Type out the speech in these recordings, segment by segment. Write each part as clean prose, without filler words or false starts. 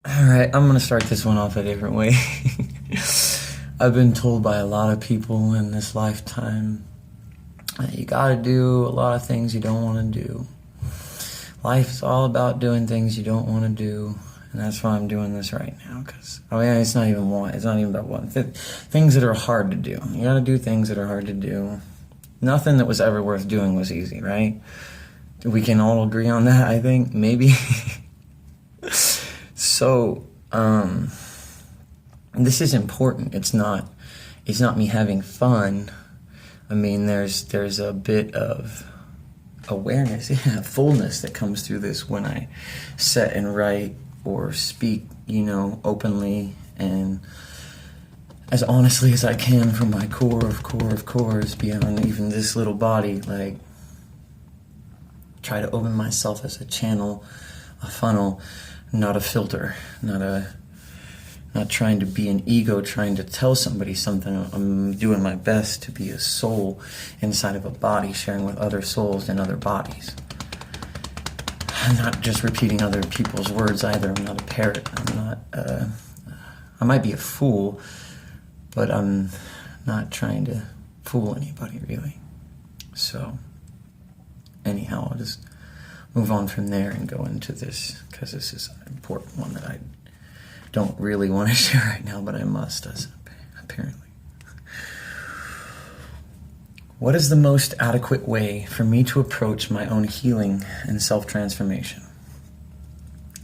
Alright, I'm gonna start this one off a different way. I've been told by a lot of people in this lifetime that you gotta do a lot of things you don't wanna do. Life is all about doing things you don't wanna do, and that's why I'm doing this right now, because, it's not even about one. Things that are hard to do. You gotta do things that are hard to do. Nothing that was ever worth doing was easy, right? We can all agree on that, I think, maybe. So, this is important. It's not me having fun. I mean, there's a bit of awareness, fullness that comes through this when I set and write or speak, openly and as honestly as I can from my core of cores, beyond even this little body, like, try to open myself as a channel, a funnel, not a filter, not trying to be an ego, trying to tell somebody something. I'm doing my best to be a soul inside of a body, sharing with other souls and other bodies. I'm not just repeating other people's words either. I'm not a parrot. I might be a fool, but I'm not trying to fool anybody, really. So, anyhow, I'll just move on from there and go into this, because this is an important one that I don't really want to share right now, but I must, apparently. What is the most adequate way for me to approach my own healing and self-transformation?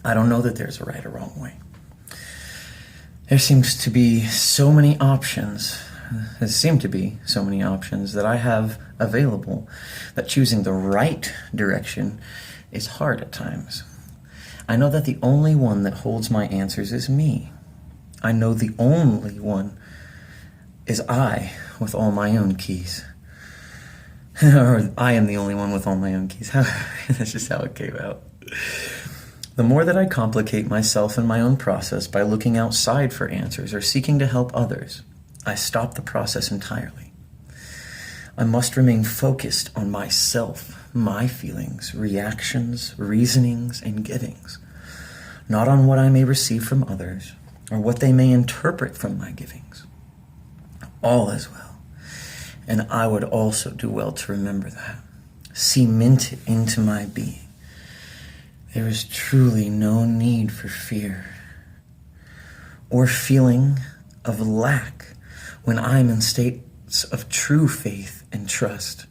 I don't know that there's a right or wrong way. There seems to be so many options. There seem to be so many options that I have available that choosing the right direction is hard at times. I know that the only one that holds my answers is me. I know the only one is I with all my own keys. Or I am the only one with all my own keys. That's just how it came out. The more that I complicate myself and my own process by looking outside for answers or seeking to help others, I stop the process entirely. I must remain focused on myself, my feelings, reactions, reasonings, and givings, not on what I may receive from others or what they may interpret from my givings. All is well, and I would also do well to remember that, cement it into my being. There is truly no need for fear or feeling of lack when I'm in states of true faith and trust.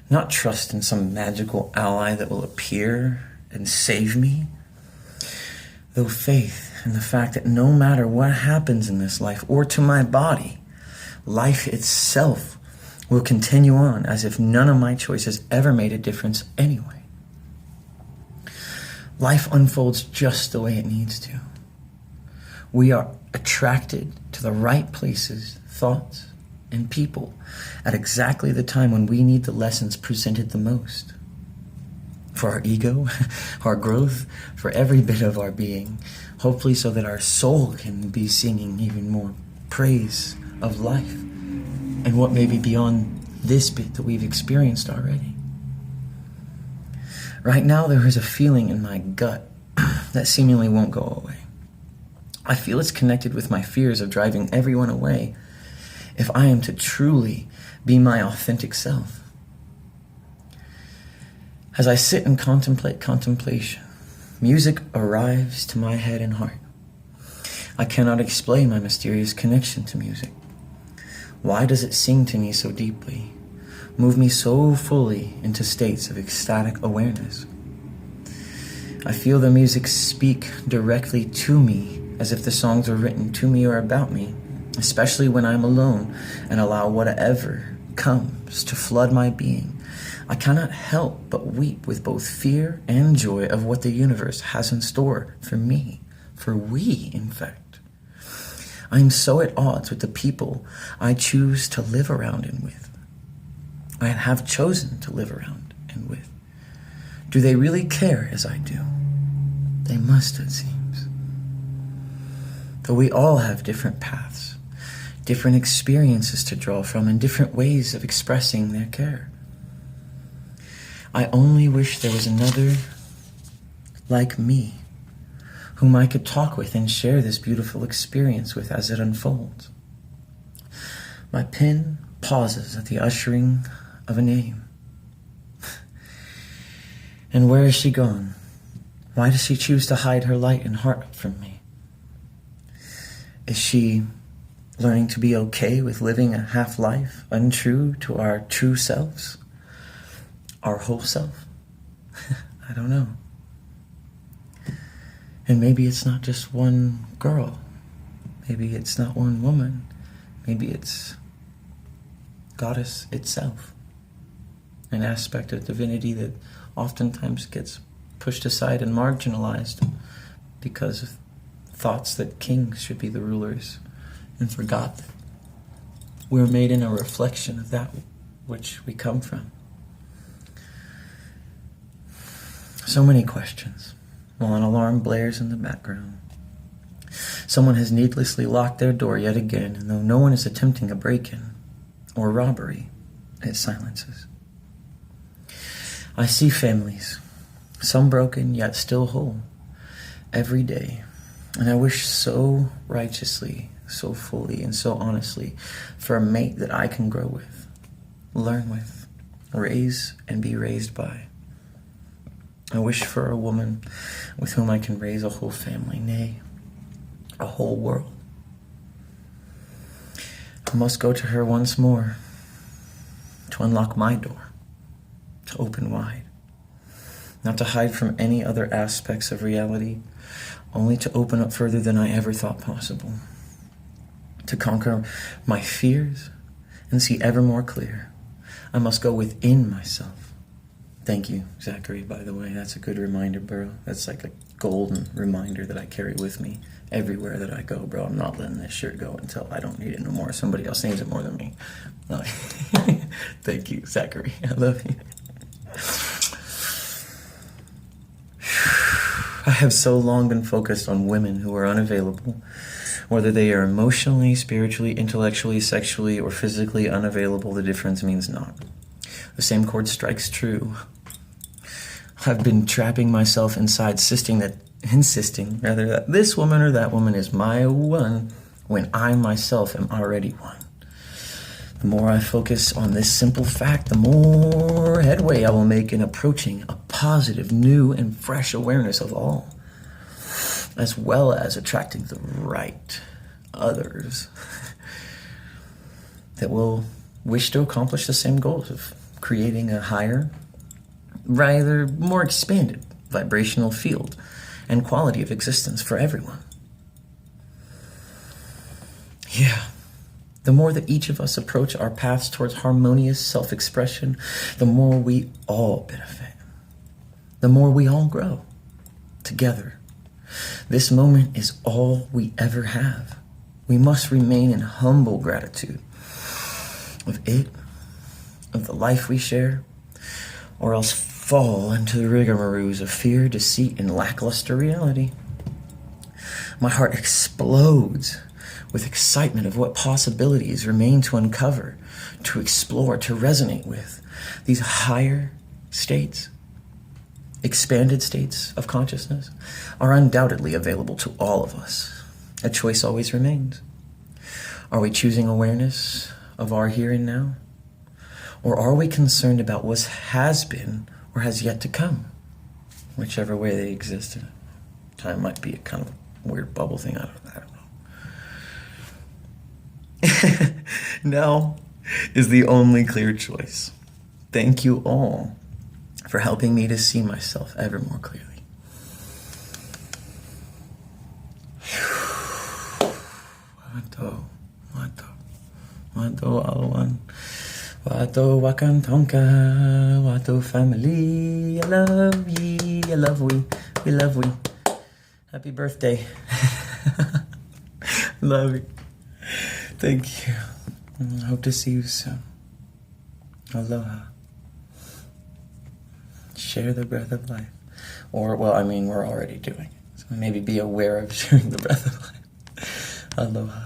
Not trust in some magical ally that will appear and save me, though faith in the fact that no matter what happens in this life or to my body, life itself will continue on as if none of my choices ever made a difference anyway. Life unfolds just the way it needs to. We are attracted to the right places, thoughts, and people at exactly the time when we need the lessons presented the most. For our ego, our growth, for every bit of our being, hopefully so that our soul can be singing even more praise of life and what may be beyond this bit that we've experienced already. Right now, there is a feeling in my gut that seemingly won't go away. I feel it's connected with my fears of driving everyone away if I am to truly be my authentic self. As I sit and contemplate contemplation, music arrives to my head and heart. I cannot explain my mysterious connection to music. Why does it sing to me so deeply, move me so fully into states of ecstatic awareness? I feel the music speak directly to me as if the songs are written to me or about me, especially when I'm alone and allow whatever comes to flood my being. I cannot help but weep with both fear and joy of what the universe has in store for me, for we, in fact. I am so at odds with the people I choose to live around and with. I have chosen to live around and with. Do they really care as I do? They must, it seems. Though we all have different paths, different experiences to draw from, and different ways of expressing their care. I only wish there was another like me whom I could talk with and share this beautiful experience with as it unfolds. My pen pauses at the ushering of a name. And where is she gone? Why does she choose to hide her light and heart from me? Is she learning to be okay with living a half-life, untrue to our true selves? Our whole self? I don't know. And maybe it's not just one girl. Maybe it's not one woman. Maybe it's Goddess itself. An aspect of divinity that oftentimes gets pushed aside and marginalized because of thoughts that kings should be the rulers, and forgot that we're made in a reflection of that which we come from. So many questions, while an alarm blares in the background. Someone has needlessly locked their door yet again, and though no one is attempting a break-in or robbery, it silences. I see families, some broken yet still whole, every day, and I wish so righteously, so fully, and so honestly for a mate that I can grow with, learn with, raise, and be raised by. I wish for a woman with whom I can raise a whole family, nay, a whole world. I must go to her once more to unlock my door, to open wide, not to hide from any other aspects of reality, only to open up further than I ever thought possible, to conquer my fears and see ever more clear. I must go within myself. Thank you, Zachary, by the way. That's a good reminder, bro. That's like a golden reminder that I carry with me everywhere that I go, bro. I'm not letting this shirt go until I don't need it no more. Somebody else needs it more than me. Thank you, Zachary. I love you. I have so long been focused on women who are unavailable, whether they are emotionally, spiritually, intellectually, sexually, or physically unavailable. The difference means not. The same chord strikes true. I've been trapping myself inside, insisting that this woman or that woman is my one, when I myself am already one. The more I focus on this simple fact, the more headway I will make in approaching a positive, new, and fresh awareness of all, as well as attracting the right others that will wish to accomplish the same goals of creating a higher, rather more expanded vibrational field and quality of existence for everyone. Yeah. The more that each of us approach our paths towards harmonious self-expression, the more we all benefit. The more we all grow together. This moment is all we ever have. We must remain in humble gratitude of it, of the life we share, or else fall into the rigmaroles of fear, deceit, and lackluster reality. My heart explodes with excitement of what possibilities remain to uncover, to explore, to resonate with. These higher states, expanded states of consciousness, are undoubtedly available to all of us. A choice always remains. Are we choosing awareness of our here and now? Or are we concerned about what has been or has yet to come? Whichever way they exist. Time might be a kind of weird bubble thing. I don't know. Now is the only clear choice. Thank you all for helping me to see myself ever more clearly. Wato awan, wato wakantonka, wato family. I love ye, I love we love we. Happy birthday. Love you. Thank you. I hope to see you soon. Aloha. Share the breath of life. Or, well, I mean, we're already doing it. So maybe be aware of sharing the breath of life. Aloha.